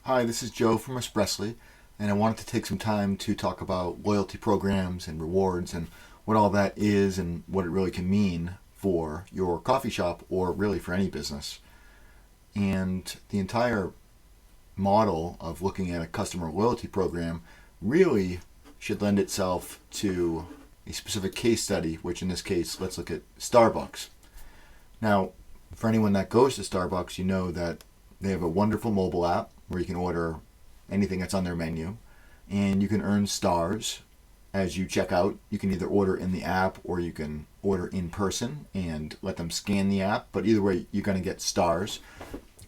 Hi, this is Joe from Espressly, and I wanted to take some time to talk about loyalty programs and rewards and what all that is and what it really can mean for your coffee shop or really for any business. And the entire model of looking at a customer loyalty program really should lend itself to a specific case study, which in this case, let's look at Starbucks. Now, for anyone that goes to Starbucks, you know that they have a wonderful mobile app where you can order anything that's on their menu, and you can earn stars as you check out. You can either order in the app or you can order in person and let them scan the app, but either way, you're going to get stars.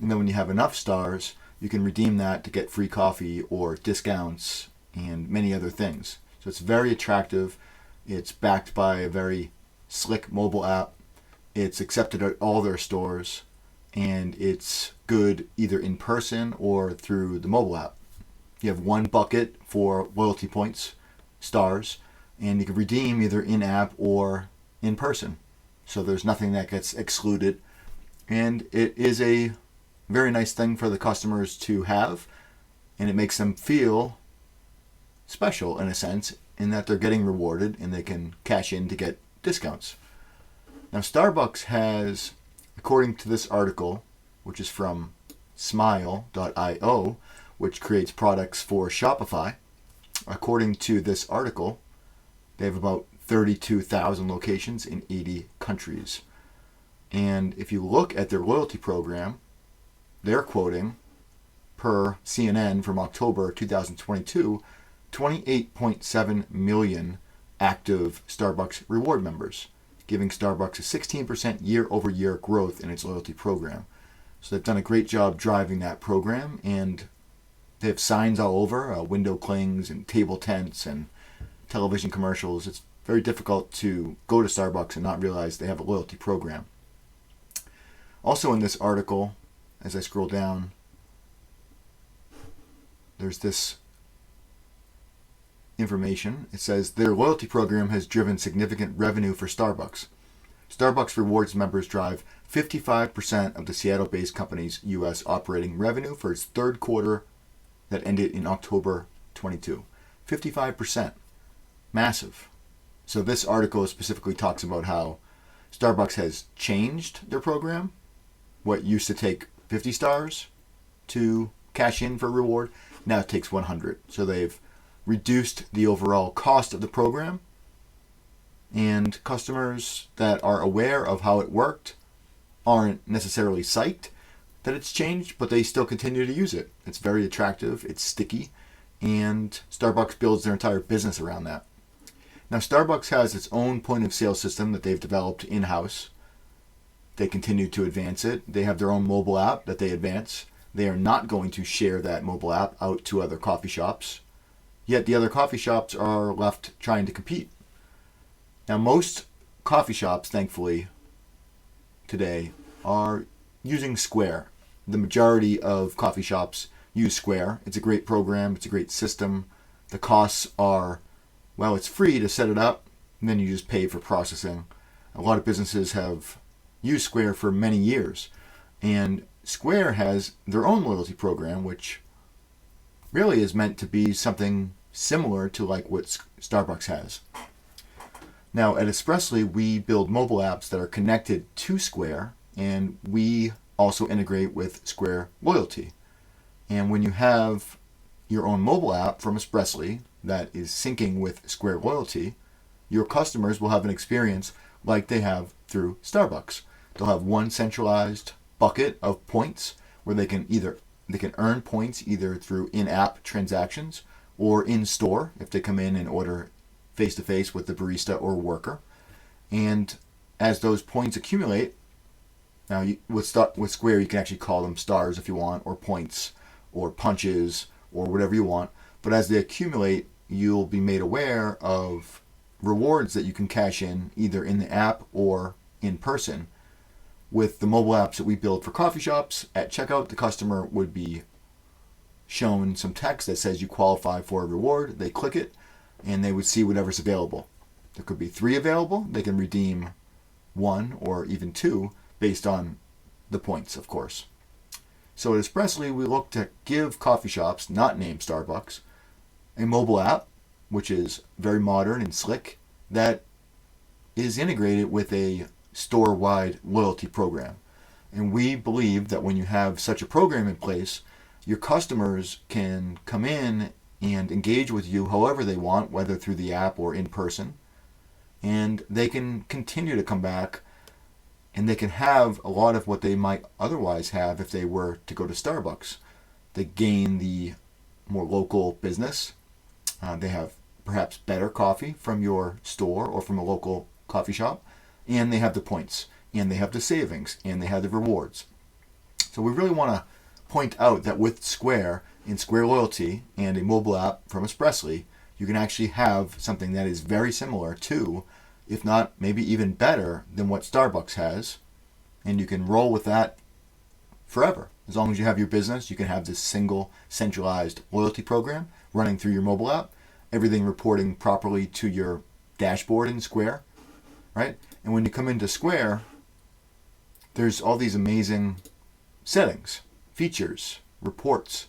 And then when you have enough stars, you can redeem that to get free coffee or discounts and many other things. So it's very attractive. It's backed by a very slick mobile app. It's accepted at all their stores, and it's good either in person or through the mobile app. You have one bucket for loyalty points, stars, and you can redeem either in-app or in person. So there's nothing that gets excluded. And it is a very nice thing for the customers to have, and it makes them feel special in a sense in that they're getting rewarded and they can cash in to get discounts. Now, Starbucks has, according to this article, which is from smile.io, which creates products for Shopify, according to this article, they have about 32,000 locations in 80 countries. And if you look at their loyalty program, they're quoting, per CNN from October 2022, 28.7 million active Starbucks reward members, giving Starbucks a 16% year-over-year growth in its loyalty program. So they've done a great job driving that program, and they have signs all over, window clings and table tents and television commercials. It's very difficult to go to Starbucks and not realize they have a loyalty program. Also in this article, as I scroll down, there's this information. It says their loyalty program has driven significant revenue for Starbucks. Starbucks Rewards members drive 55% of the Seattle-based company's U.S. operating revenue for its third quarter that ended in October 22. 55%. Massive. So this article specifically talks about how Starbucks has changed their program. What used to take 50 stars to cash in for a reward, now it takes 100. So they've reduced the overall cost of the program, and customers that are aware of how it worked aren't necessarily psyched that it's changed, but they still continue to use it. It's very attractive, it's sticky, and Starbucks builds their entire business around that. Now, Starbucks has its own point of sale system that they've developed in-house. They continue to advance it. They have their own mobile app that they advance. They are not going to share that mobile app out to other coffee shops. Yet the other coffee shops are left trying to compete. Now, most coffee shops, thankfully, today are using Square. The majority of coffee shops use Square. It's a great program. It's a great system. The costs are, well, it's free to set it up, and then you just pay for processing. A lot of businesses have used Square for many years, and Square has their own loyalty program, which really is meant to be something similar to like what Starbucks has. Now at Espressly, we build mobile apps that are connected to Square, and we also integrate with Square Loyalty. And when you have your own mobile app from Espressly that is syncing with Square Loyalty, your customers will have an experience like they have through Starbucks. They'll have one centralized bucket of points where they can earn points either through in-app transactions or in-store if they come in and order face-to-face with the barista or worker. And as those points accumulate, now with Square you can actually call them stars if you want, or points, or punches, or whatever you want. But as they accumulate, you'll be made aware of rewards that you can cash in either in the app or in person. With the mobile apps that we build for coffee shops, at checkout, the customer would be shown some text that says you qualify for a reward. They click it, and they would see whatever's available. There could be 3 available. They can redeem 1 or even 2 based on the points, of course. So at Espressly, we look to give coffee shops, not named Starbucks, a mobile app, which is very modern and slick, that is integrated with a store-wide loyalty program. And we believe that when you have such a program in place, your customers can come in and engage with you however they want, whether through the app or in person. And they can continue to come back, and they can have a lot of what they might otherwise have if they were to go to Starbucks. They gain the more local business. They have perhaps better coffee from your store or from a local coffee shop. And they have the points, and they have the savings, and they have the rewards. So we really want to point out that with Square and Square Loyalty and a mobile app from Espressly, you can actually have something that is very similar to, if not maybe even better than what Starbucks has. And you can roll with that forever. As long as you have your business, you can have this single centralized loyalty program running through your mobile app, everything reporting properly to your dashboard in Square, right? And when you come into Square, there's all these amazing settings, features, reports.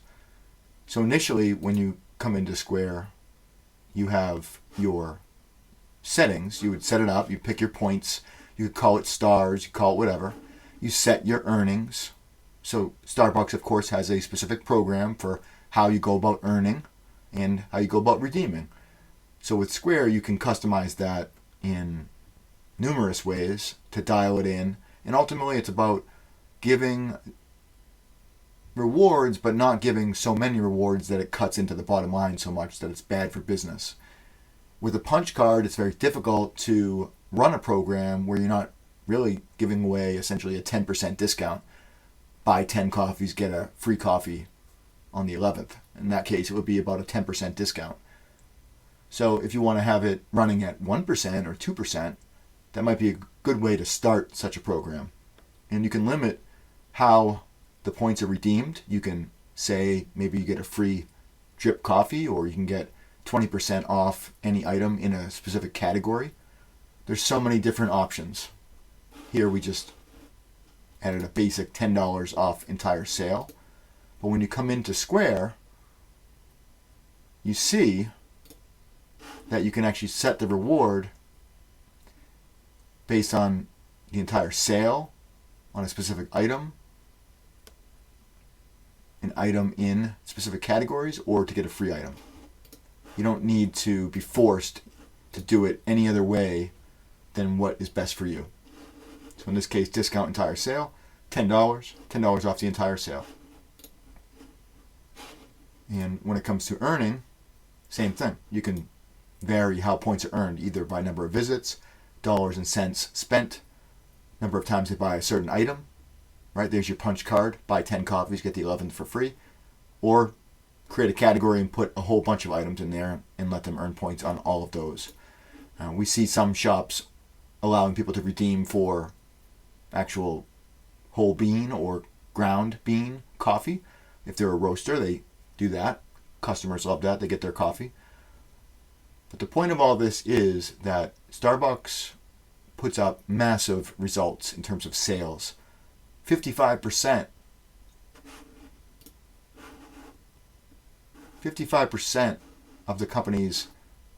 So initially, when you come into Square, you have your settings. You would set it up. You pick your points. You could call it stars. You call it whatever. You set your earnings. So Starbucks, of course, has a specific program for how you go about earning and how you go about redeeming. So with Square, you can customize that in numerous ways to dial it in. And ultimately, it's about giving rewards, but not giving so many rewards that it cuts into the bottom line so much that it's bad for business. With a punch card, it's very difficult to run a program where you're not really giving away essentially a 10% discount. Buy 10 coffees, get a free coffee on the 11th. In that case, it would be about a 10% discount. So if you want to have it running at 1% or 2%, that might be a good way to start such a program. And you can limit how the points are redeemed. You can say maybe you get a free drip coffee, or you can get 20% off any item in a specific category. There's so many different options. Here we just added a basic $10 off entire sale. But when you come into Square, you see that you can actually set the reward based on the entire sale on a specific item, an item in specific categories, or to get a free item. You don't need to be forced to do it any other way than what is best for you. So in this case, discount entire sale, $10 off the entire sale. And when it comes to earning, same thing. You can vary how points are earned, either by number of visits, dollars and cents spent, number of times they buy a certain item, right? There's your punch card, buy 10 coffees, get the 11th for free, or create a category and put a whole bunch of items in there and let them earn points on all of those. We see some shops allowing people to redeem for actual whole bean or ground bean coffee. If they're a roaster, they do that. Customers love that. They get their coffee. But the point of all this is that Starbucks puts up massive results in terms of sales. 55% of the company's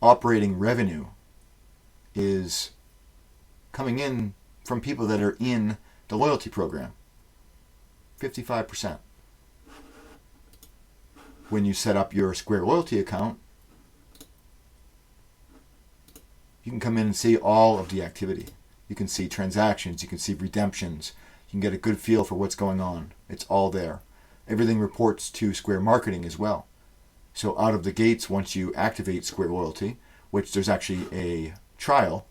operating revenue is coming in from people that are in the loyalty program. 55%. When you set up your Square Loyalty account, you can come in and see all of the activity. You can see transactions, you can see redemptions, you can get a good feel for what's going on. It's all there. Everything reports to Square Marketing as well. So out of the gates, once you activate Square Loyalty, which there's actually a trial,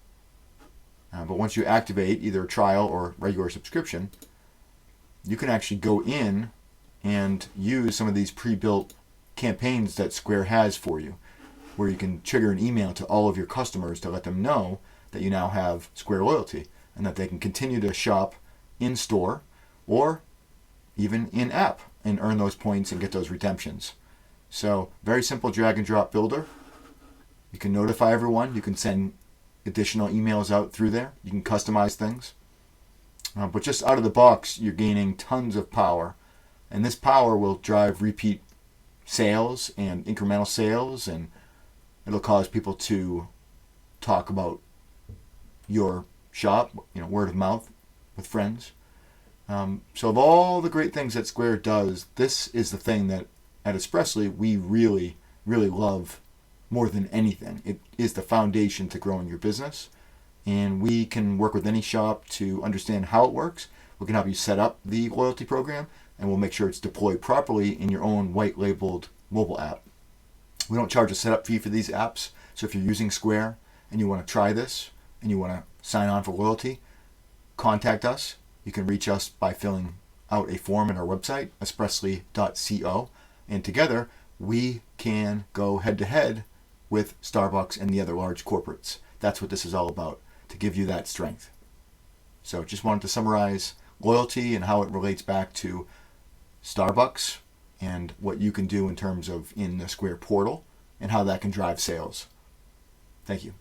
but once you activate either a trial or regular subscription, you can actually go in and use some of these pre-built campaigns that Square has for you, where you can trigger an email to all of your customers to let them know that you now have Square Loyalty and that they can continue to shop in store or even in app and earn those points and get those redemptions. So very simple drag and drop builder. You can notify everyone. You can send additional emails out through there. You can customize things. But just out of the box, you're gaining tons of power And this power will drive repeat sales and incremental sales, and it'll cause people to talk about your shop, word of mouth with friends. So of all the great things that Square does, this is the thing that at Espressly we really, really love more than anything. It is the foundation to growing your business, and we can work with any shop to understand how it works. We can help you set up the loyalty program, and we'll make sure it's deployed properly in your own white labeled mobile app. We don't charge a setup fee for these apps, so if you're using Square and you want to try this and you want to sign on for loyalty, contact us. You can reach us by filling out a form at our website, espressly.co, and together we can go head to head with Starbucks and the other large corporates. That's what this is all about, to give you that strength. So just wanted to summarize loyalty and how it relates back to Starbucks and what you can do in terms of in the Square portal and how that can drive sales. Thank you.